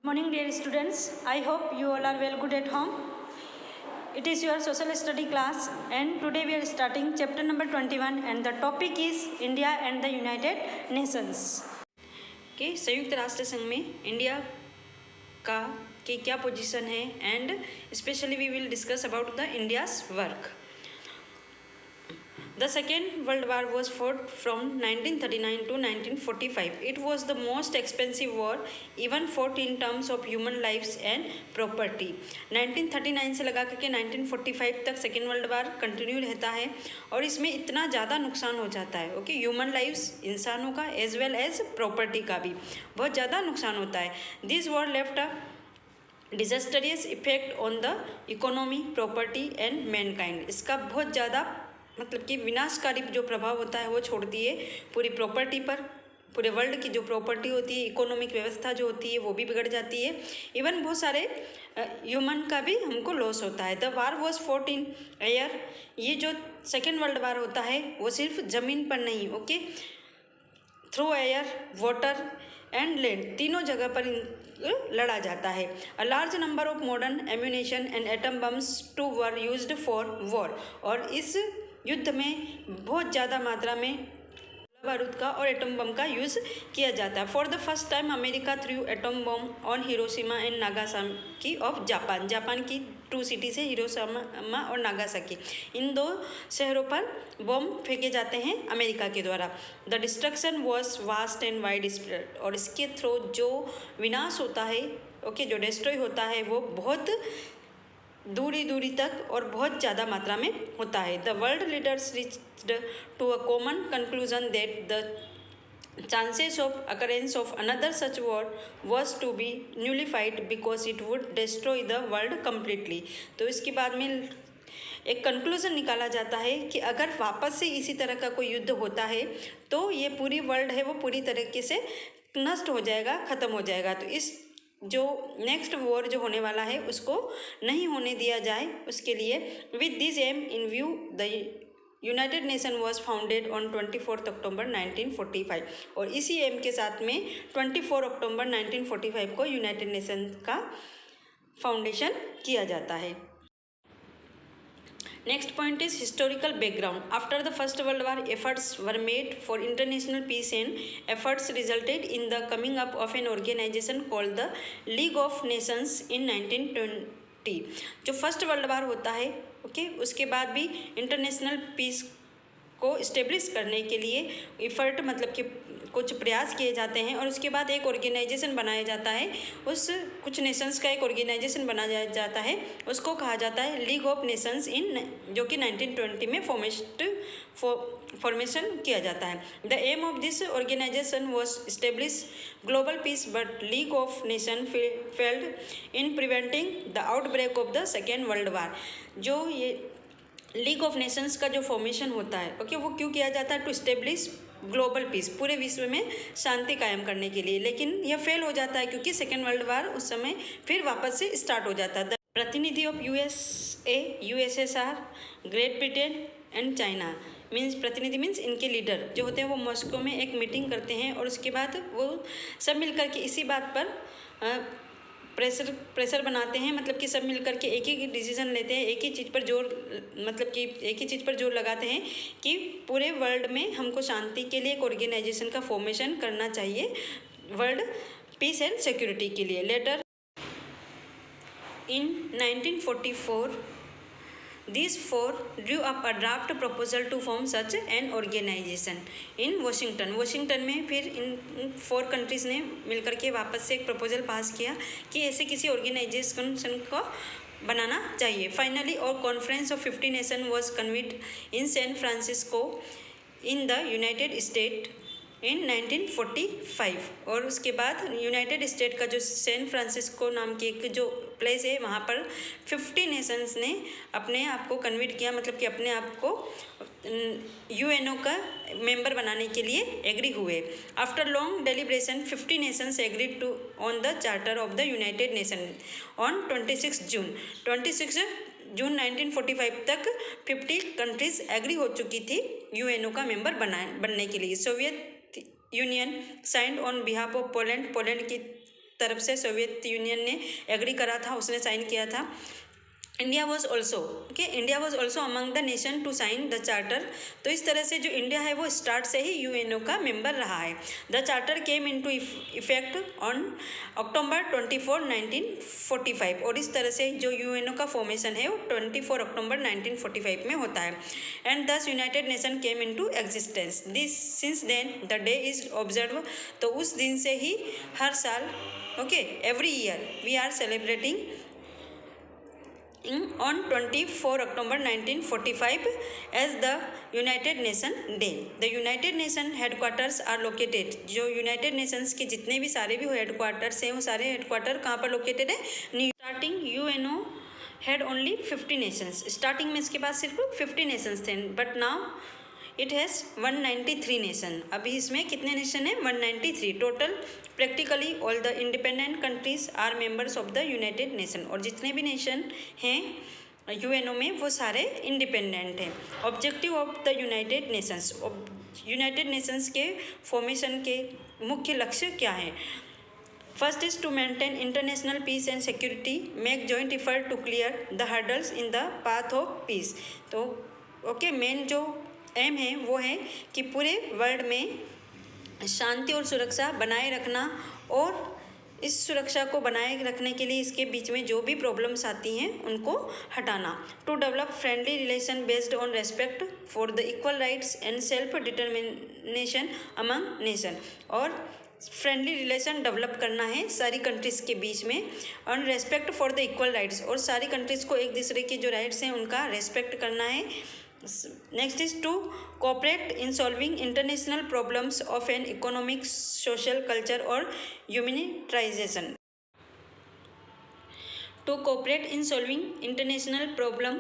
Morning dear students, I hope you all are well good at home. It is your social study class and today we are starting chapter number 21 and the topic is India and the United Nations. Okay, संयुक्त राष्ट्र संघ में India का के क्या position है and specially we will discuss about the India's work. The Second World War was fought from 1939 to 1945. It was the most expensive war, even fought in terms of human lives and property. 1939 से लगा करके 1945 तक second world वार continue रहता है और इसमें इतना ज़्यादा नुकसान हो जाता है. ओके, ह्यूमन लाइव्स, इंसानों का एज वेल एज प्रॉपर्टी का भी बहुत ज़्यादा नुकसान होता है. This war left a disastrous effect on the economy, property and mankind. इसका बहुत ज़्यादा मतलब कि विनाशकारी जो प्रभाव होता है वो छोड़ती है पूरी प्रॉपर्टी पर. पूरे वर्ल्ड की जो प्रॉपर्टी होती है, इकोनॉमिक व्यवस्था जो होती है वो भी बिगड़ जाती है. इवन बहुत सारे ह्यूमन का भी हमको लॉस होता है. The war was fought in air. ये जो सेकेंड वर्ल्ड वार होता है वो सिर्फ ज़मीन पर नहीं, okay, through air, water and land, तीनों जगह पर लड़ा जाता है. A large number of modern ammunition and atom bombs too were used for war. और इस युद्ध में बहुत ज़्यादा मात्रा में बारूद का और एटम बम का यूज़ किया जाता है. For the first time America through atom bomb on Hiroshima and Nagasaki of Japan. Japan की 2 सिटीज़ है, हिरोशिमा और नागासाकी. इन 2 शहरों पर बम फेंके जाते हैं अमेरिका के द्वारा. The destruction was vast and wide spread. और इसके थ्रू जो विनाश होता है, ओके, जो डिस्ट्रॉय होता है वो बहुत दूरी तक और बहुत ज़्यादा मात्रा में होता है. The world leaders reached to a common conclusion that the chances of occurrence of another such war was to be nullified because it would destroy the world completely. तो इसके बाद में एक कंक्लूजन निकाला जाता है कि अगर वापस से इसी तरह का कोई युद्ध होता है तो ये पूरी वर्ल्ड है वो पूरी तरीके से नष्ट हो जाएगा, ख़त्म हो जाएगा. तो इस जो नेक्स्ट वॉर जो होने वाला है उसको नहीं होने दिया जाए, उसके लिए with this aim in view the United Nation was founded on 24 October 1945. और इसी एम के साथ में 24 अक्टूबर 1945 को यूनाइटेड नेशन का फाउंडेशन किया जाता है. Next point is historical background. After the First World War, efforts were made for international peace and efforts resulted in the coming up of an organization called the League of Nations in 1920. जो first world war होता है, okay, उसके बाद भी international piece को establish करने के लिए इफ़र्ट मतलब कि कुछ प्रयास किए जाते हैं और उसके बाद एक ऑर्गेनाइजेशन बनाया जाता है. उस कुछ नेशंस का एक ऑर्गेनाइजेशन बनाया जाता है, उसको कहा जाता है लीग ऑफ नेशंस इन, जो कि 1920 में फॉर्मेशन किया जाता है. The aim of this organisation was establish global peace but League of Nation failed in preventing the outbreak of the second world war. जो ये लीग ऑफ नेशंस का जो फॉर्मेशन होता है, ओके, वो क्यों किया जाता है? टू इस्टेब्लिश ग्लोबल पीस, पूरे विश्व में शांति कायम करने के लिए. लेकिन यह फेल हो जाता है क्योंकि सेकेंड वर्ल्ड वार उस समय फिर वापस से स्टार्ट हो जाता है. द प्रतिनिधि of USA, USSR, great Britain and China means, प्रतिनिधि मीन्स इनके लीडर जो होते हैं वो मॉस्को में एक मीटिंग करते हैं और उसके बाद वो सब मिलकर के इसी बात पर प्रेशर बनाते हैं. मतलब कि सब मिलकर के एक ही डिसीजन लेते हैं, एक ही चीज़ पर जोर, मतलब कि एक ही चीज़ पर जोर लगाते हैं कि पूरे वर्ल्ड में हमको शांति के लिए एक ऑर्गेनाइजेशन का फॉर्मेशन करना चाहिए वर्ल्ड पीस एंड सिक्योरिटी के लिए. Later in 1944 these 4 drew up a draft proposal to form such an organization in Washington. Washington में फिर इन 4 कंट्रीज़ ने मिलकर के वापस से एक प्रपोजल पास किया कि ऐसे किसी ऑर्गेनाइजेशन को बनाना चाहिए. फाइनली और conference of 50 nation was convened in San Francisco in the United State in 1945. और उसके बाद यूनाइटेड स्टेट का जो सैन फ्रांसिस्को नाम की एक जो प्लेस है वहाँ पर 50 नेशंस ने अपने आप को कन्वर्ट किया, मतलब कि अपने आप को UNO का मेंबर बनाने के लिए एग्री हुए. After long deliberation 50 nations agreed to on the charter of the United Nation on 26 June 1945 तक 50 कंट्रीज एग्री हो चुकी थी UNO का मेंबर बनने के लिए. Soviet union signed on behalf of Poland की तरफ से सोवियत यूनियन ने एग्री करा था, उसने साइन किया था। India was also among the nation to sign the charter. तो इस तरह से जो इंडिया है वो स्टार्ट से ही यूएनओ का मेंबर रहा है। The charter came into effect on October 24, 1945। और इस तरह से जो यूएनओ का फॉर्मेशन है वो 24 अक्टूबर 1945 में होता है। And thus United Nation came into existence. This since then the day is observe. तो उस दिन से ही हर साल every year we are celebrating on 24 October 1945 as the United Nation Day. The United Nation headquarters are located. जो United Nations के जितने भी सारे भी हेडक्वार्टर्स हैं वो सारे हेडक्वार्टर कहाँ पर लोकेटेड है? Starting UNO had only 50 nations. Starting में इसके पास सिर्फ 50 nations थे, but now it has 193 nation. अभी इसमें कितने नेशन हैं? 193 total. Practically all the independent countries are members of the United Nation. और जितने भी नेशन हैं यूएनओ में वो सारे इंडिपेंडेंट हैं। Objective of the United Nations, United Nations के फॉर्मेशन के मुख्य लक्ष्य क्या हैं? First is to maintain international peace and security, make joint effort to clear the hurdles in the path of peace. तो मेन जो एम है वो है कि पूरे वर्ल्ड में शांति और सुरक्षा बनाए रखना, और इस सुरक्षा को बनाए रखने के लिए इसके बीच में जो भी प्रॉब्लम्स आती हैं उनको हटाना। To develop friendly relation based on respect for the equal rights and self determination among nation. और फ्रेंडली रिलेशन डेवलप करना है सारी कंट्रीज़ के बीच में, on respect for the equal rights, और सारी कंट्रीज़ को एक दूसरे के जो राइट्स हैं उनका रेस्पेक्ट करना है। Next is to cooperate in solving international problems of an economic, social, culture और humanitization. To cooperate in solving international problem,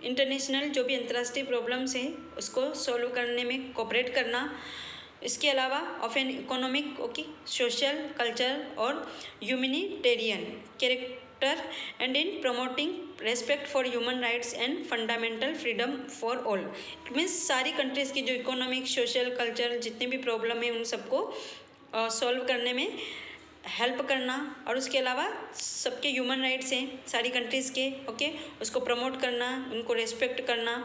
international जो भी अंतर्राष्ट्रीय प्रॉब्लम्स हैं उसको सॉल्व करने में कोऑपरेट करना। इसके अलावा of an economic, social, culture और humanitarian character and in promoting respect for human rights and fundamental freedom for all. It means सारी कंट्रीज़ की जो इकोनॉमिक, सोशल, कल्चर जितने भी प्रॉब्लम है उन सबको सॉल्व करने में हेल्प करना, और उसके अलावा सबके ह्यूमन राइट्स हैं सारी कंट्रीज़ के, उसको प्रमोट करना, उनको रेस्पेक्ट करना।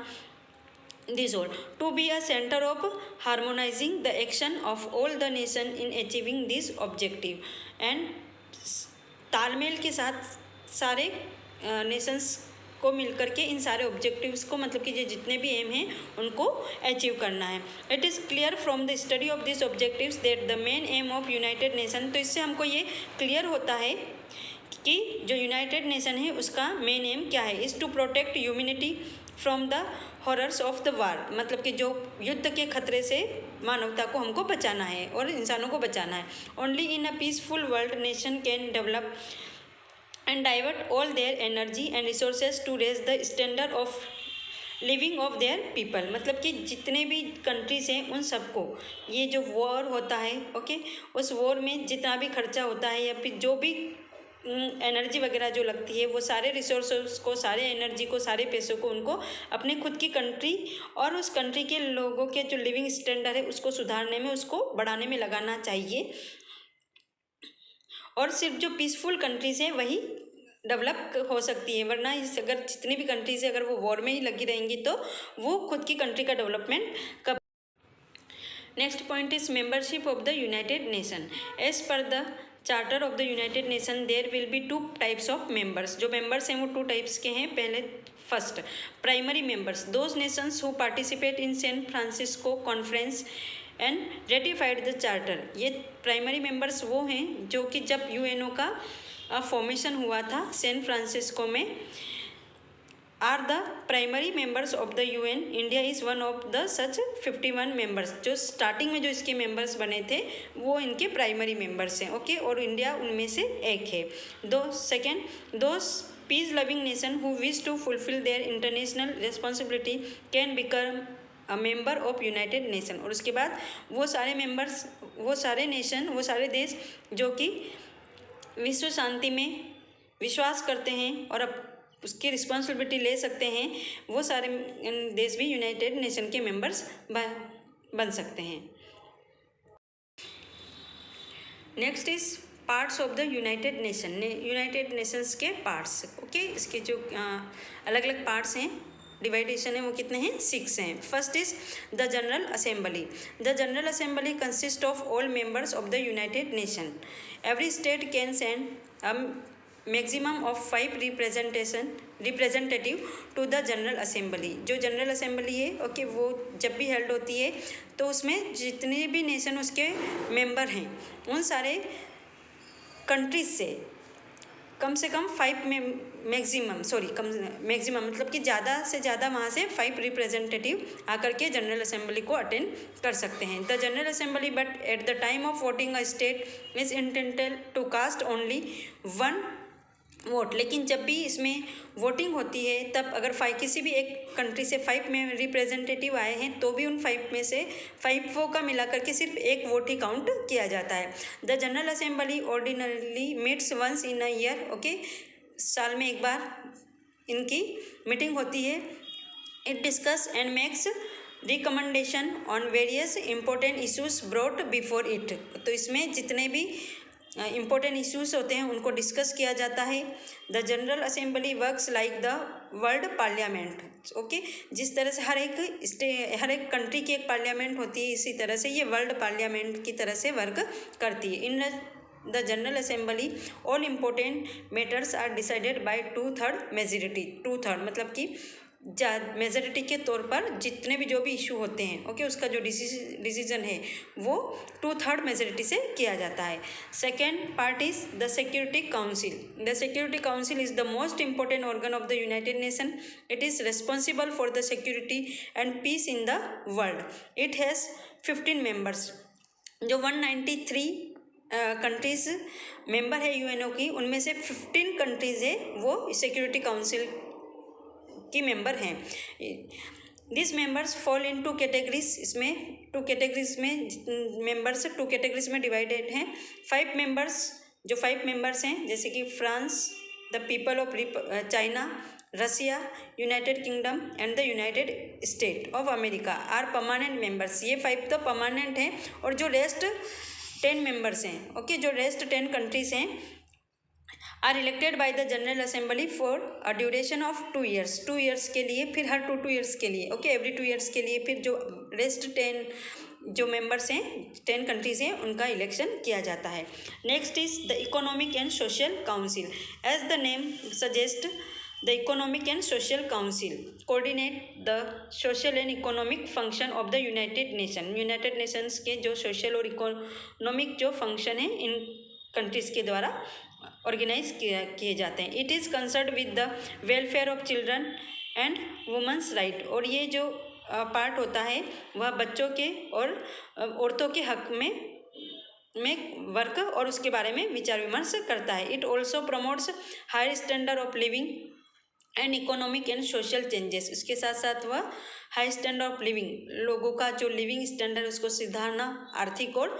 This all to be a center of harmonizing the action of all the nation in achieving this objective, and तालमेल के साथ सारे नेशंस को मिलकर के इन सारे ऑब्जेक्टिव्स को, मतलब कि ये जितने भी एम हैं उनको अचीव करना है। It is clear from the study of this objectives that the main M of United nation. तो इससे हमको ये क्लियर होता है कि जो यूनाइटेड नेशन है उसका मेन एम क्या है? Is to protect humanity from the horrors of the war, मतलब कि जो युद्ध के खतरे से मानवता को हमको बचाना है और इंसानों को बचाना है। Only in a peaceful world nation can develop and divert all their energy and resources to raise the standard of living of their people। मतलब कि जितने भी कंट्रीज़ हैं उन सबको ये जो वॉर होता है, उस वॉर में जितना भी खर्चा होता है या फिर जो भी एनर्जी वगैरह जो लगती है वो सारे रिसोर्स को, सारे एनर्जी को, सारे पैसों को उनको अपने खुद की कंट्री और उस कंट्री के लोगों के जो लिविंग स्टैंडर्ड है उसको सुधारने में, उसको बढ़ाने में लगाना चाहिए। और सिर्फ जो पीसफुल कंट्रीज़ हैं वही डेवलप हो सकती है, वरना अगर जितनी भी कंट्रीज़ है अगर वो वॉर में ही लगी रहेंगी तो वो खुद की कंट्री का डेवलपमेंट कब। Next point is membership of the United Nation. As per the charter of the United Nation there will be 2 types of members. जो मेंबर्स हैं वो 2 टाइप्स के हैं। पहले first primary members, those nations who participate in San Francisco conference and ratified the charter. ये primary members वो हैं जो कि जब यूएनओ का फॉर्मेशन हुआ था सैन फ्रांसिस्को में, are the primary members of the UN. India is one of the such 51 members. जो स्टार्टिंग में जो इसके मेंबर्स बने थे वो इनके प्राइमरी मेंबर्स हैं, और इंडिया उनमें से एक है। दो peace loving nation who wish to fulfil their international responsibility can become a member of United Nation. और उसके बाद वो सारे मेंबर्स, वो सारे नेशन, वो सारे देश जो कि विश्व शांति में विश्वास करते हैं और अब उसकी रिस्पॉन्सिबिलिटी ले सकते हैं, वो सारे देश भी यूनाइटेड नेशन के मेंबर्स बन सकते हैं। Next is parts of the United Nations के पार्ट्स। ओके, इसके जो अलग अलग पार्ट्स हैं, डिवाइडेशन है, वो कितने हैं? 6 हैं। First is the General Assembly. The General Assembly consist of all members of the United Nation. Every state can send maximum of 5 representative to the General Assembly. जो जनरल असेंबली है, ओके, वो जब भी हेल्ड होती है तो उसमें जितने भी नेशन उसके मेंबर हैं, उन सारे कंट्रीज से कम 5 में मैक्सिमम मतलब कि ज़्यादा से ज़्यादा वहाँ से 5 रिप्रेजेंटेटिव आकर के जनरल असेंबली को अटेंड कर सकते हैं। The General Assembly but at the time of voting a state is intended to cast only 1 vote. लेकिन जब भी इसमें वोटिंग होती है तब अगर किसी भी एक कंट्री से 5 में रिप्रेजेंटेटिव आए हैं तो भी उन 5 में से 5 का मिला करके सिर्फ 1 वोट ही काउंट किया जाता है। The General Assembly ordinarily meets once in a year. Okay, साल में एक बार इनकी मीटिंग होती है। It discuss and makes recommendation on various important issues brought before it. तो इसमें जितने भी इम्पोर्टेंट इश्यूज होते हैं उनको डिस्कस किया जाता है। The General assembly works like the world parliament. Okay, जिस तरह से हर एक कंट्री की एक पार्लियामेंट होती है, इसी तरह से ये वर्ल्ड पार्लियामेंट की तरह से वर्क करती है। In the General Assembly all important matters are decided by 2/3 majority. 2/3 मतलब कि मेजोरिटी के तौर पर जितने भी जो भी इशू होते हैं, ओके, उसका जो डिसीजन है वो 2/3 मेजोरिटी से किया जाता है। Second part is the security Council. The security Council is the most important organ of the United Nation. It is responsible for the security and peace in the world. It has 15 members. जो 193 countries member है UNO की, उनमें से 15 countries है वो security council की member हैं। This members fall in 2 categories. इसमें 2 कैटेगरीज में मेंबर्स 2 कैटेगरीज में डिवाइडेड हैं। 5 मेंबर्स हैं, जैसे कि France, the people of China, Russia, United Kingdom and the United State of America are permanent members. ये 5 तो परमानेंट हैं और जो रेस्ट 10 मेंबर्स हैं, ओके, जो रेस्ट 10 कंट्रीज हैं are elected by the General Assembly for a duration of 2 years। 2 years के लिए, फिर हर 2 years के लिए, ओके, एवरी 2 years के लिए फिर जो रेस्ट 10 जो मेंबर्स हैं, 10 कंट्रीज हैं, उनका इलेक्शन किया जाता है। Next is the Economic and Social Council. As the name suggest, the Economic and Social Council coordinate the social and economic function of the United Nation. United Nations के जो social और economic जो function है इन countries के द्वारा organise किए जाते हैं। It is concern with the welfare of children and women's right. और ये जो पार्ट होता है वह बच्चों के और औरतों के हक में वर्क और उसके बारे में विचार विमर्श करता है। It also promotes higher standard of living and economic and social changes. इसके साथ साथ वह हाई स्टैंडर्ड ऑफ लिविंग, लोगों का जो लिविंग स्टैंडर्ड उसको सुधारना, आर्थिक और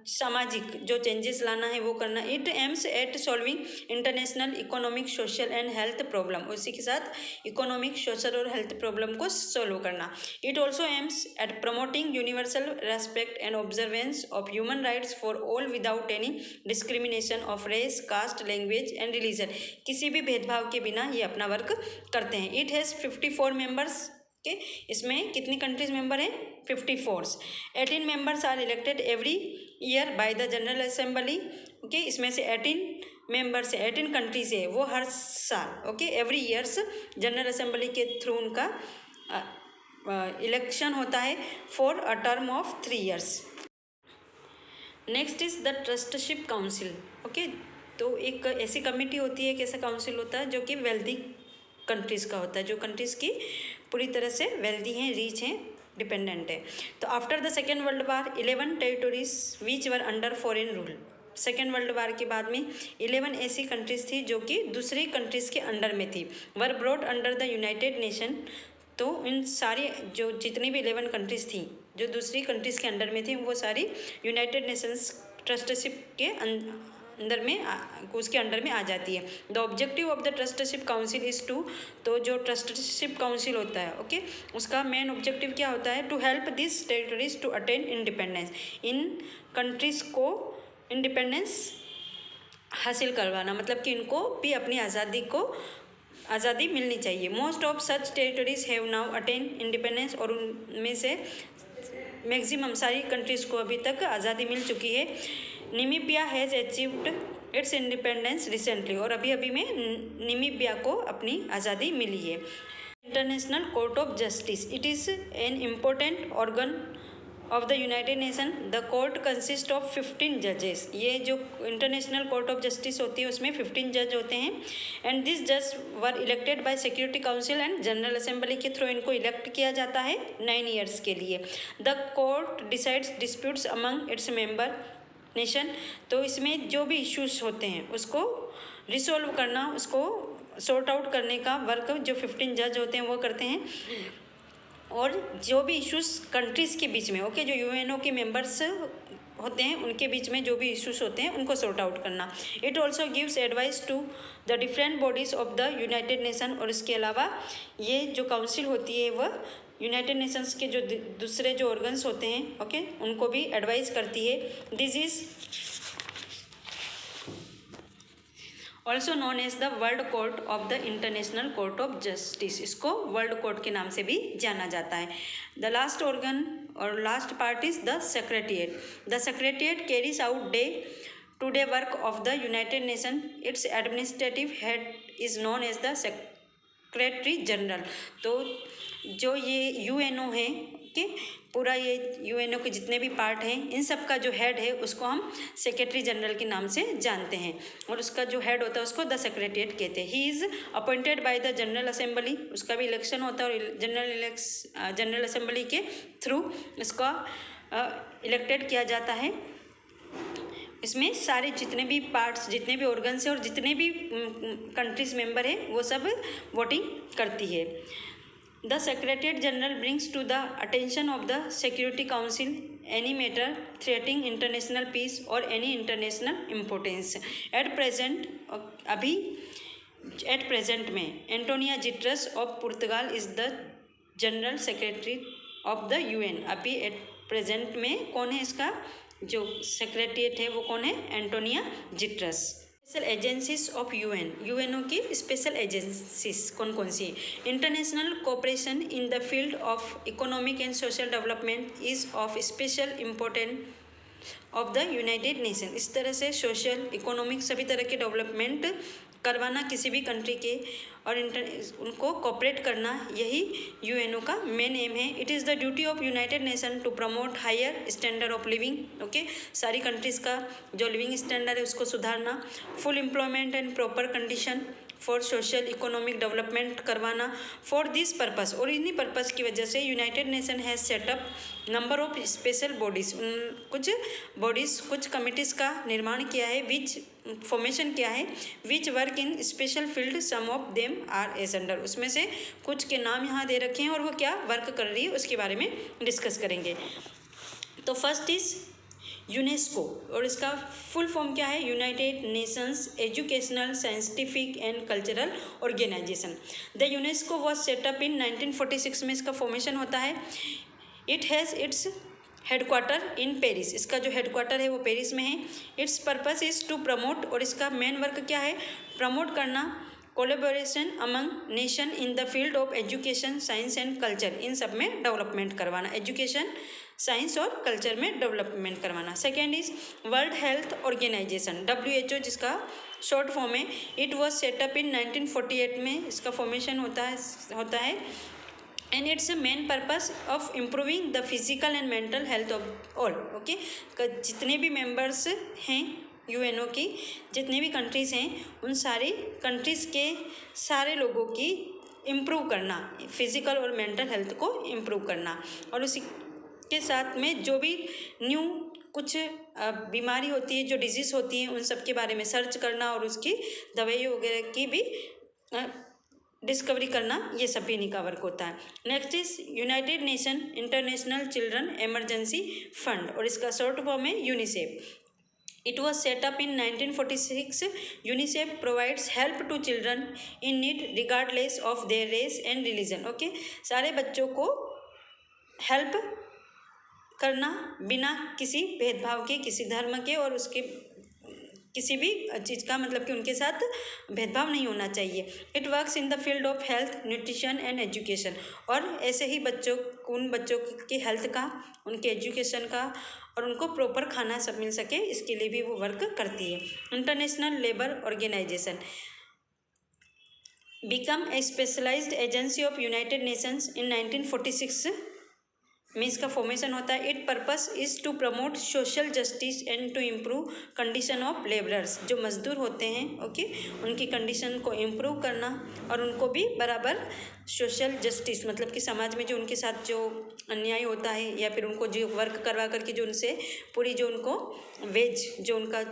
सामाजिक जो चेंजेस लाना है वो करना। It aims at solving international economic, social and health problem. उसी के साथ इकोनॉमिक, सोशल और हेल्थ प्रॉब्लम को सॉल्व करना। It also aims at promoting universal respect and observance of human rights for all without any discrimination of race, caste, language and religion. किसी भी भेदभाव के बिना ये अपना वर्क करते हैं। It has 54 members. इसमें कितनी कंट्रीज मेंबर हैं? 54। 18 members are elected every year by the General Assembly. Okay, इसमें से 18 मेंबर्स है, 18 कंट्रीज है, वो हर साल, okay, every years general assembly के थ्रू उनका इलेक्शन होता है for a term of 3 years। Next is the Trusteeship council. Okay, तो एक ऐसी कमेटी होती है, एक ऐसा काउंसिल होता है जो कि वेल्दी कंट्रीज़ का होता है, जो कंट्रीज़ की पूरी तरह से वेल्दी हैं, रीच हैं, डिपेंडेंट है। तो after the second world war 11 territories which were under foreign rule. Second world वार के बाद में 11 ऐसी कंट्रीज़ थी जो कि दूसरी कंट्रीज़ के अंडर में थी, were brought under the United nation. तो इन सारी जो जितनी भी 11 कंट्रीज़ थी जो दूसरी कंट्रीज़ के अंडर में थी, वो सारी यूनाइटेड नेशंस ट्रस्टशिप के अंदर में उसके अंडर में आ जाती है। The objective of the Trusteeship Council is to, तो जो ट्रस्टशिप काउंसिल होता है, ओके, उसका मेन ऑब्जेक्टिव क्या होता है? To help this territories to attain independence. इन कंट्रीज़ को इंडिपेंडेंस हासिल करवाना, मतलब कि इनको भी अपनी आज़ादी मिलनी चाहिए। Most of such territories have now attain independence, और उनमें से मैक्सिमम सारी कंट्रीज को अभी तक आज़ादी मिल चुकी है। Namibia has achieved it's independence recently, और अभी अभी में नामीबिया को अपनी आज़ादी मिली है। International Court of justice, it is an important organ of the United nation. The court consist of 15 जजेस। ये जो इंटरनेशनल कोर्ट ऑफ जस्टिस होती है उसमें 15 जज होते हैं। एंड दिस जज were elected by security council and general assembly के थ्रू इनको इलेक्ट किया जाता है 9 ईयर्स के लिए। The court decides disputes among its member nation. तो इसमें जो भी इश्यूज होते हैं उसको रिसोल्व करना, उसको सॉर्ट आउट करने का वर्क जो 15 जज होते हैं वो करते हैं। और जो भी इश्यूज कंट्रीज़ के बीच में, ओके, जो यूएनओ के मेंबर्स होते हैं उनके बीच में जो भी इश्यूज होते हैं उनको सॉर्ट आउट करना। It also gives advice to the different bodies of the United Nation. और इसके अलावा ये जो काउंसिल होती है वह यूनाइटेड नेशंस के जो दूसरे जो ऑर्गन्स होते हैं, ओके, उनको भी एडवाइस करती है। This is also known as the World Court of the International Court of Justice. इसको वर्ल्ड कोर्ट के नाम से भी जाना जाता है। द लास्ट ऑर्गन और last part is the secretariat. The secretariat carries out day to day work of the United Nation. Its administrative head is known as the secretary general. तो जो ये यूएनओ है कि पूरा ये यूएनओ के जितने भी पार्ट हैं इन सब का जो हेड है उसको हम सेक्रेटरी जनरल के नाम से जानते हैं। और उसका जो हेड होता है उसको द सेक्रेटेरिएट कहते हैं। He is appointed by the General assembly. उसका भी इलेक्शन होता है और जनरल असेंबली के थ्रू इसका इलेक्टेड किया जाता है। इसमें सारे जितने भी पार्ट्स, जितने भी ऑर्गन्स हैं और जितने भी कंट्रीज मेंबर हैं वो सब वोटिंग करती है। The Secretariat General brings to the attention of the Security Council any matter threatening international peace or any international importance. At present में Antonio Guterres of Portugal is the general secretary of the UN. अभी at present में कौन है इसका जो secretariat है वो कौन है? Antonio Guterres. Special agencies of UN, UNO की स्पेशल एजेंसीज कौन कौन सी? International cooperation in the field of economic and social development is of special important of the United Nation. इस तरह से सोशल, इकोनॉमिक सभी तरह के डेवलपमेंट करवाना किसी भी कंट्री के और उनको कोऑपरेट करना, यही यूएनओ का मेन एम है। It is the duty of United Nation to promote higher standard of living. Okay, सारी कंट्रीज़ का जो लिविंग स्टैंडर्ड है उसको सुधारना। Full employment and proper condition for social economic development करवाना। फॉर दिस पर्पस, और इन्हीं पर्पस की वजह से United Nation has set up number of special bodies, कुछ बॉडीज़, कुछ कमिटीज़ का निर्माण किया है, विच फॉर्मेशन किया है, which work in special field, some of them are as under. उसमें से कुछ के नाम यहाँ दे रखे हैं और वो क्या वर्क कर रही है उसके बारे में डिस्कस करेंगे। तो फर्स्ट इज़ यूनेस्को, और इसका फुल फॉर्म क्या है? United Nations educational, scientific and cultural organisation. The UNESCO was set up in 1946 में इसका फॉर्मेशन होता है। It has its headquarter in Paris. इसका जो हेडक्वार्टर है वो पेरिस में है। Its purpose is to promote, और इसका मेन वर्क क्या है? प्रमोट करना collaboration among nation in the field of education, science and culture. इन सब में डेवलपमेंट करवाना, एजुकेशन, साइंस और कल्चर में डेवलपमेंट करवाना। Second is World Health Organization, WHO, जिसका शॉर्ट फॉर्म है। इट वॉज सेटअप इन 1948 में इसका फॉर्मेशन होता है and its main purpose of improving the physical and mental health of all. Okay, जितने भी मेंबर्स हैं यूएनओ की, जितने भी कंट्रीज़ हैं, उन सारी कंट्रीज़ के सारे लोगों की इम्प्रूव करना, फिजिकल और मेंटल हेल्थ को इम्प्रूव करना, और उसी के साथ में जो भी न्यू कुछ बीमारी होती है, जो डिजीज़ होती हैं, उन सब के बारे में सर्च करना और उसकी दवाई वगैरह की भी डिस्कवरी करना, ये सब भी इन्हीं का वर्क होता है। Next is United nation international children emergency fund, और इसका शॉर्ट फॉर्म है UNICEF. It was set up in 1946. UNICEF provides help to children in need regardless of their race and religion. Okay, सारे बच्चों को help करना बिना किसी भेदभाव के, किसी धर्म के और उसके किसी भी चीज़ का मतलब कि उनके साथ भेदभाव नहीं होना चाहिए। It works in the field of health, nutrition and education, और ऐसे ही उन बच्चों की हेल्थ का, उनके एजुकेशन का और उनको प्रॉपर खाना सब मिल सके, इसके लिए भी वो वर्क करती है। International labour organisation become a specialised agency of United Nations in 1946 में इसका फॉर्मेशन होता है। It purpose is to promote social justice and to improve condition of labourers, जो मजदूर होते हैं ओके, उनकी कंडीशन को इम्प्रूव करना और उनको भी बराबर सोशल जस्टिस, मतलब कि समाज में जो उनके साथ जो अन्याय होता है या फिर उनको जो वर्क करवा करके जो उनसे पूरी जो उनको वेज जो उनका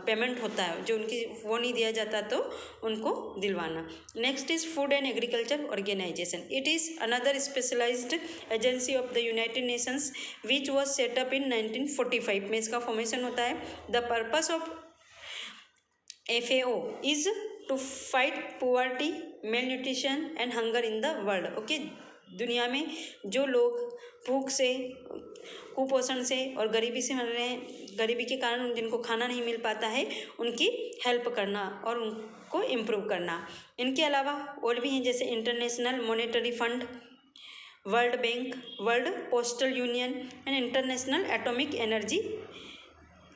पेमेंट होता है जो उनकी वो नहीं दिया जाता तो उनको दिलवाना। Next is food and agriculture organisation. It is another specialised agency of the United Nations which was set up in 1945 में इसका फॉर्मेशन होता है। The purpose of FAO is to fight poverty, malnutrition and hunger in the world okay. दुनिया में जो लोग भूख से, कुपोषण से और गरीबी से मर रहे हैं, गरीबी के कारण जिनको खाना नहीं मिल पाता है, उनकी हेल्प करना और उनको इम्प्रूव करना। इनके अलावा और भी हैं, जैसे international monetary fund, world bank, world postal union and international atomic energy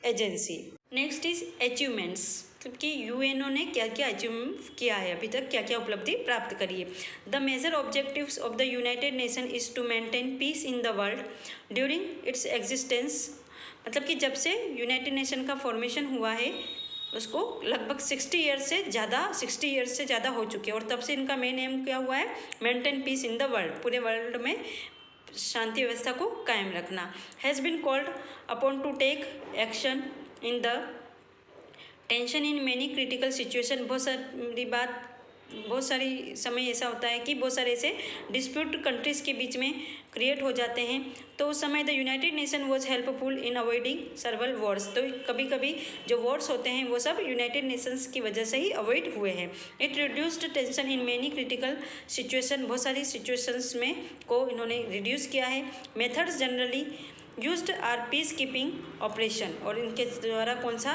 agency. Next is achievements, मतलब कि यूएनओ ने क्या क्या अचीव किया है, अभी तक क्या क्या उपलब्धि प्राप्त करी है। The major objectives of the United Nation is to maintain peace in the world during its existence, मतलब कि जब से यूनाइटेड नेशन का फॉर्मेशन हुआ है उसको लगभग 60 ईयर्स से ज़्यादा हो चुके हैं, और तब से इनका मेन एम क्या हुआ है, maintain peace in the world, पूरे वर्ल्ड में शांति व्यवस्था को कायम रखना। Has been called upon to take action in the tension in many critical situation. बहुत सारी समय ऐसा होता है कि बहुत सारे ऐसे डिस्प्यूट कंट्रीज़ के बीच में क्रिएट हो जाते हैं, तो उस समय the United Nation was helpful in avoiding सर्वल Wars. तो कभी कभी जो वॉर्स होते हैं वो सब यूनाइटेड नेशंस की वजह से ही अवॉइड हुए हैं। It reduced tension in many critical situation, बहुत सारी सिचुएशंस में को इन्होंने रिड्यूस किया है। Methods generally used are peace keeping operation, और इनके द्वारा कौन सा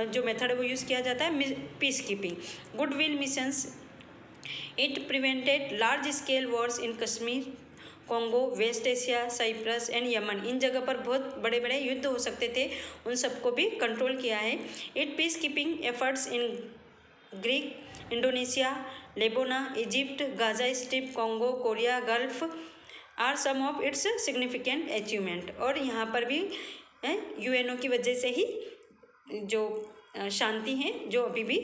जो मेथड है वो यूज़ किया जाता है, peace keeping. Goodwill missions, it prevented large scale wars in Kashmir, Congo, West Asia, Cyprus and Yemen. इन जगह पर बहुत बड़े बड़े युद्ध हो सकते थे, उन सबको भी कंट्रोल किया है। It peace keeping efforts in Greek, Indonesia, Lebanon, Egypt, Gaza strip, Congo, Korea, gulf are some of its significant achievement. और यहाँ पर भी यूएनओ की वजह से ही जो शांति है जो अभी भी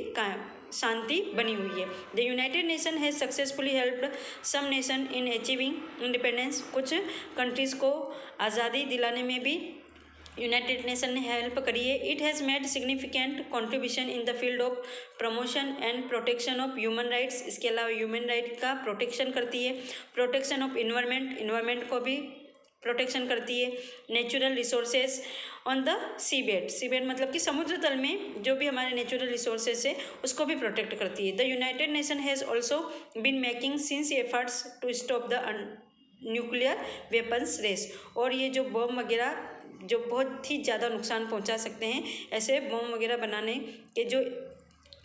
शांति बनी हुई है। The United Nation has successfully helped some nation in achieving independence, कुछ कंट्रीज़ को आज़ादी दिलाने में भी यूनाइटेड नेशन ने हेल्प करी है। It has made significant contribution in the field of promotion and protection of human rights, इसके अलावा ह्यूमन राइट का प्रोटेक्शन करती है। प्रोटेक्शन ऑफ इन्वायरमेंट को भी प्रोटेक्शन करती है। Natural resources on the seabed मतलब कि समुद्र तल में जो भी हमारे नेचुरल रिसोर्सेज है उसको भी प्रोटेक्ट करती है। The United Nation has also been making sincere efforts to stop the nuclear weapons race, और ये जो बम वगैरह जो बहुत ही ज़्यादा नुकसान पहुंचा सकते हैं, ऐसे बम वगैरह बनाने के जो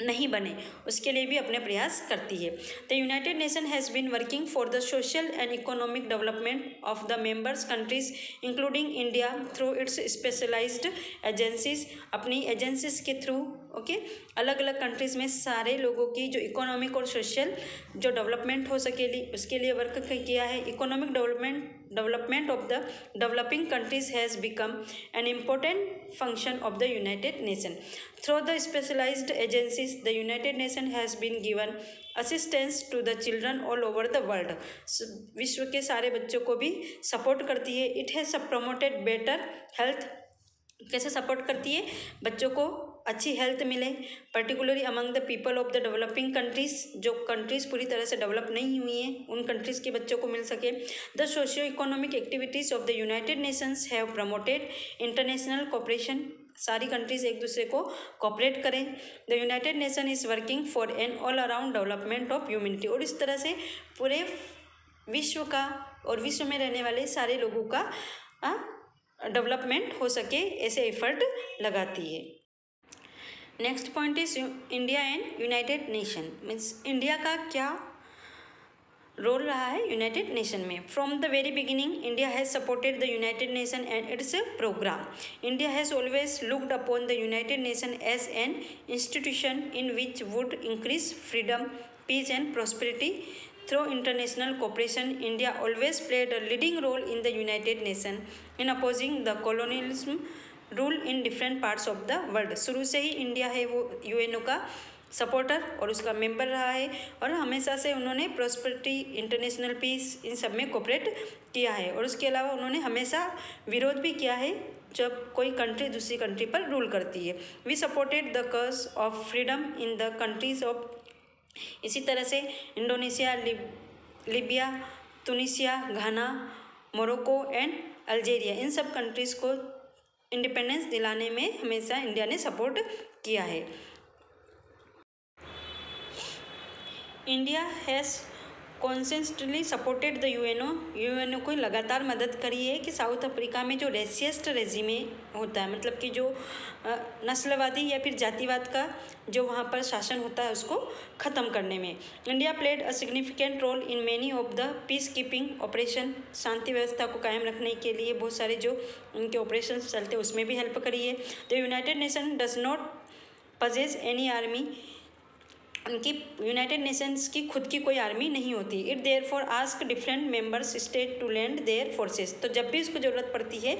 नहीं बने उसके लिए भी अपने प्रयास करती है। The United Nation has been working for the social and economic development of the members countries including India through its specialised agencies, अपनी एजेंसीज के थ्रू ओके अलग अलग कंट्रीज़ में सारे लोगों की जो इकोनॉमिक और सोशल जो डेवलपमेंट हो सके उसके लिए वर्क किया है। Economic development of the developing countries has become an important function of the United Nation. Through the specialised agencies the United Nation has been given assistance to the children all over the world, विश्व के सारे बच्चों को भी support करती है। It has promoted better health, कैसे support करती है, बच्चों को अच्छी हेल्थ मिले, particularly among the people of the developing countries, जो कंट्रीज़ पूरी तरह से डेवलप नहीं हुई हैं उन कंट्रीज़ के बच्चों को मिल सके। The socio economic activities of the United Nations have promoted international cooperation, सारी कंट्रीज़ एक दूसरे को कोऑपरेट करें। The United Nation is working for an all around development of humanity, और इस तरह से पूरे विश्व का और विश्व में रहने वाले सारे लोगों का डेवलपमेंट हो सके ऐसे एफर्ट लगाती है। Next point is India and United Nation, means India का क्या रोल रहा है यूनाइटेड नेशन में. From the very beginning India has supported the United Nation and its programme. India has always looked upon the United Nation as an institution in which would increase freedom, peace and prosperity through international cooperation. India always played a leading role in the United Nations in opposing the colonialism rule in different parts of the world. शुरू से ही India है वो UNO का supporter और उसका member रहा है और हमेशा से उन्होंने प्रॉस्पेरिटी, इंटरनेशनल पीस, इन सब में कोऑपरेट किया है. और उसके अलावा उन्होंने हमेशा विरोध भी किया है जब कोई कंट्री दूसरी कंट्री पर रूल करती है. We supported the cause of freedom in the countries of. इसी तरह से Indonesia, Libya, Tunisia, Ghana, Morocco and Algeria, इन सब कंट्रीज़ को इंडिपेंडेंस दिलाने में हमेशा इंडिया ने सपोर्ट किया है. India has constantly supported the UNO को लगातार मदद करी है कि साउथ अफ्रीका में जो रेसिस्ट रेजिमे होता है, मतलब कि जो नस्लवादी या फिर जातिवाद का जो वहाँ पर शासन होता है उसको ख़त्म करने में. India played a significant role in many of the peace keeping operation. शांति व्यवस्था को कायम रखने के लिए बहुत सारे जो उनके ऑपरेशन चलते हैं उसमें भी हेल्प करी है. The United Nation does not possess any army. उनकी यूनाइटेड नेशंस की खुद की कोई आर्मी नहीं होती. It therefore ask different members state to lend their forces. तो जब भी उसको ज़रूरत पड़ती है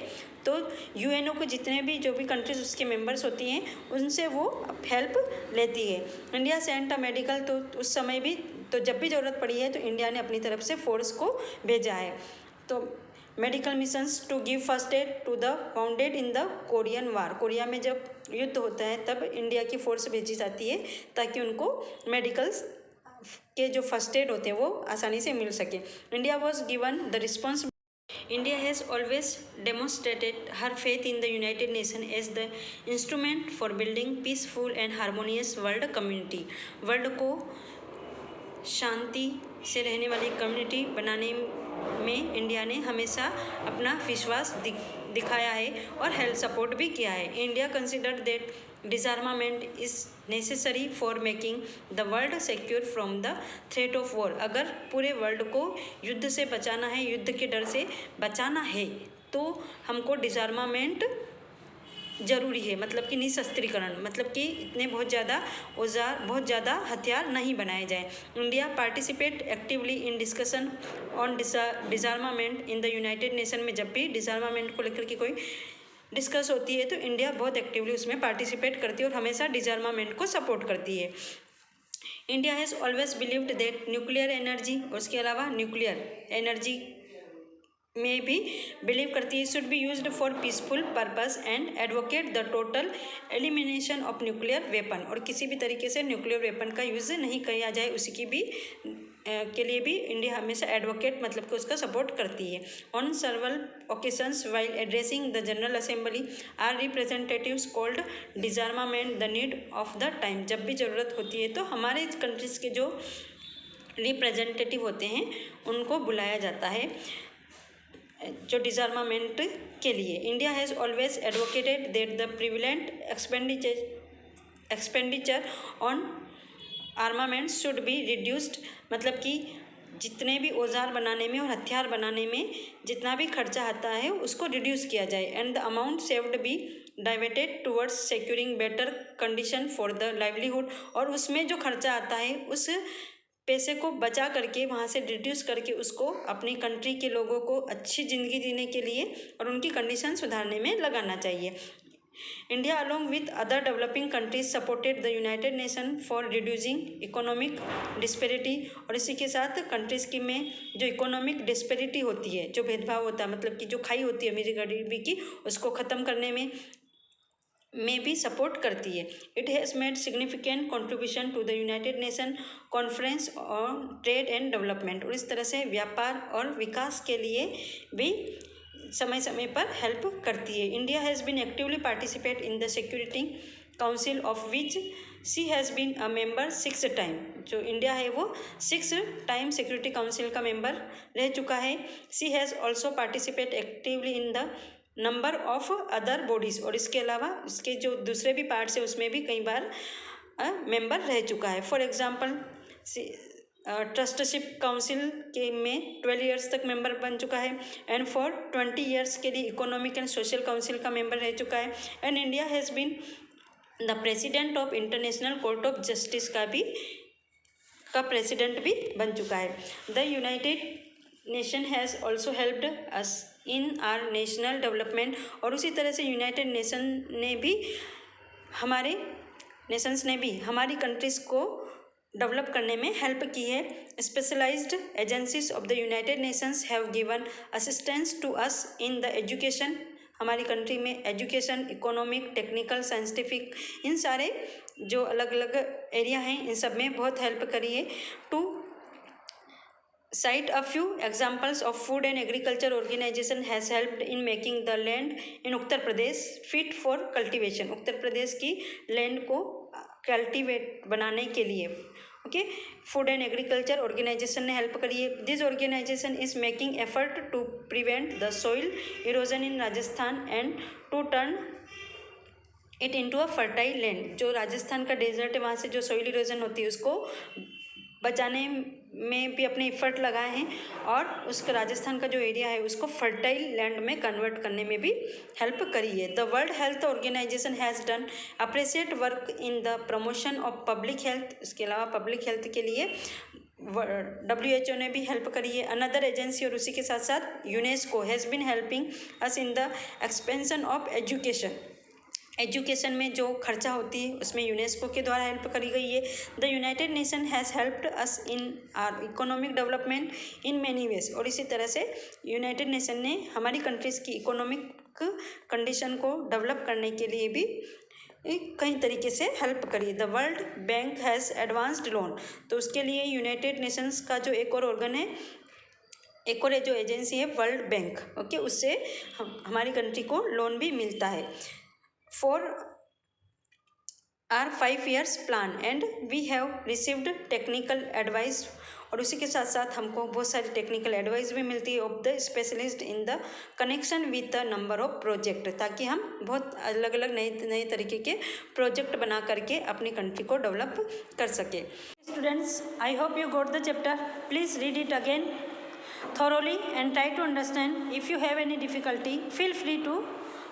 तो यूएनओ को जितने भी जो भी कंट्रीज उसके मेंबर्स होती हैं उनसे वो हेल्प लेती है. इंडिया सेंट अ मेडिकल, तो उस समय भी तो जब भी ज़रूरत पड़ी है तो इंडिया ने अपनी तरफ से फोर्स को भेजा है. तो medical missions to give first aid to the wounded in the Korean war. Korea में जब युद्ध होता है तब इंडिया की फोर्स भेजी जाती है ताकि उनको मेडिकल्स के जो फर्स्ट एड होते हैं वो आसानी से मिल सके. India was given the response. India has always demonstrated her faith in the United Nations as the instrument for building peaceful and harmonious world community. World को शांति से रहने वाली कम्युनिटी बनाने में इंडिया ने हमेशा अपना विश्वास दिखाया है और हेल्प सपोर्ट भी किया है. India consider that डिसआर्मामेंट is necessary for making the world secure from the threat of war. अगर पूरे वर्ल्ड को युद्ध से बचाना है, युद्ध के डर से बचाना है तो हमको डिसआर्मामेंट ज़रूरी है, मतलब कि निशस्त्रीकरण, मतलब कि इतने बहुत ज़्यादा औजार, बहुत ज़्यादा हथियार नहीं बनाए जाए. India participate actively in discussion on डिसआर्मामेंट in the United Nation में. जब भी डिसआर्मामेंट को लेकर के कोई डिस्कस होती है तो इंडिया बहुत एक्टिवली उसमें पार्टिसिपेट करती है और हमेशा डिसआर्मामेंट को सपोर्ट करती है. India has always believed that nuclear energy, और उसके अलावा न्यूक्लियर एनर्जी में भी बिलीव करती है, should be used for peaceful purpose and advocate the total elimination of nuclear weapon. और किसी भी तरीके से न्यूक्लियर वेपन का यूज़ नहीं किया जाए उसकी भी के लिए भी इंडिया हमेशा एडवोकेट, मतलब कि उसका सपोर्ट करती है. On several occasions while addressing the General Assembly our representatives called disarmament the need of the time. जब भी ज़रूरत होती है तो हमारे कंट्रीज़ के जो रिप्रेजेंटेटिव होते हैं उनको बुलाया जाता है जो डिसआर्मामेंट के लिए. India has always advocated that the prevalent expenditure on armaments should be reduced. मतलब कि जितने भी औजार बनाने में और हथियार बनाने में जितना भी खर्चा आता है उसको रिड्यूस किया जाए. And the amount saved B diverted towards securing better condition for the livelihood. और उसमें जो खर्चा आता है उस पैसे को बचा करके वहाँ से रिड्यूस करके उसको अपनी कंट्री के लोगों को अच्छी ज़िंदगी जीने के लिए और उनकी कंडीशन सुधारने में लगाना चाहिए. India along with other developing countries supported the United nation for reducing economic disparity. और इसी के साथ कंट्रीज़ की में जो इकोनॉमिक डिस्पेरिटी होती है, जो भेदभाव होता है, मतलब कि जो खाई होती है अमीरी गरीबी की, उसको ख़त्म करने में भी सपोर्ट करती है. It has made significant contribution to the United Nation Conference on Trade and Development. और इस तरह से व्यापार और विकास के लिए भी समय समय पर हेल्प करती है. India has been actively participate in the security council of which she has been a member 6 time. जो इंडिया है वो 6 टाइम सिक्योरिटी काउंसिल का मेंबर रह चुका है. She has also participate actively in the number of other bodies, और इसके अलावा उसके जो दूसरे भी पार्ट्स है उसमें भी कई बार मेंबर रह चुका है। फॉर एग्जांपल ट्रस्टशिप काउंसिल के में 12 ईयर्स तक मेंबर बन चुका है, एंड फॉर 20 ईयर्स के लिए इकोनॉमिक एंड सोशल काउंसिल का मेंबर रह चुका है, and India has been the president of International Court of Justice का प्रेसिडेंट भी बन चुका है। The United Nation has also helped us in our national development, और उसी तरह से यूनाइटेड नेशन ने भी हमारी कंट्रीज़ को डेवलप करने में हेल्प की है। Specialised agencies of the United Nations have given assistance to us in the education, हमारी कंट्री में एजुकेशन, इकोनॉमिक, टेक्निकल, साइंटिफिक, इन सारे जो अलग अलग एरिया हैं इन सब में बहुत हेल्प करी है। To cite a few examples of food and agriculture organization has helped in making the land in Uttar Pradesh fit for cultivation, Uttar Pradesh की लैंड को कल्टीवेट बनाने के लिए okay Food and agriculture Organization ने हेल्प करी है। This organisation is making effort to prevent the soil erosion in Rajasthan and to turn it into a fertile land, जो राजस्थान का डेजर्ट है वहाँ से जो सॉइल इरोजन होती है उसको बचाने में भी अपने एफर्ट लगाए हैं, और उसका राजस्थान का जो एरिया है उसको फर्टाइल लैंड में कन्वर्ट करने में भी हेल्प करी है। The World Health Organization has done appreciate work in the promotion of public health, इसके अलावा पब्लिक हेल्थ के लिए WHO ने भी हेल्प करी है। अनदर एजेंसी, और उसी के साथ साथ UNESCO has been helping us in the expansion of education, education में जो खर्चा होती है उसमें यूनेस्को के द्वारा हेल्प करी गई है। The United Nation has helped us in are economic development in many ways, और इसी तरह से यूनाइटेड नेशन ने हमारी कंट्रीज़ की इकोनॉमिक कंडीशन को डेवलप करने के लिए भी कई तरीके से हेल्प करी। The world bank has advanced loan, तो उसके लिए यूनाइटेड नेशंस का जो एक और ऑर्गन है, एक और जो एजेंसी है वर्ल्ड बैंक, ओके, उससे हमारी कंट्री को लोन भी मिलता है for our 5 years plan and we have received technical advice, और उसी के साथ साथ हमको बहुत सारी टेक्निकल एडवाइस भी मिलती है of the specialist in the connection with the number of project, ताकि हम बहुत अलग अलग नए तरीके के प्रोजेक्ट बना करके अपनी कंट्री को डेवलप कर सके। Students, I hope you got the chapter, please read it again thoroughly and try to understand. If you have any difficulty, feel free to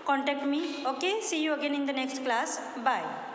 contact me. Okay, see you again in the next class. Bye.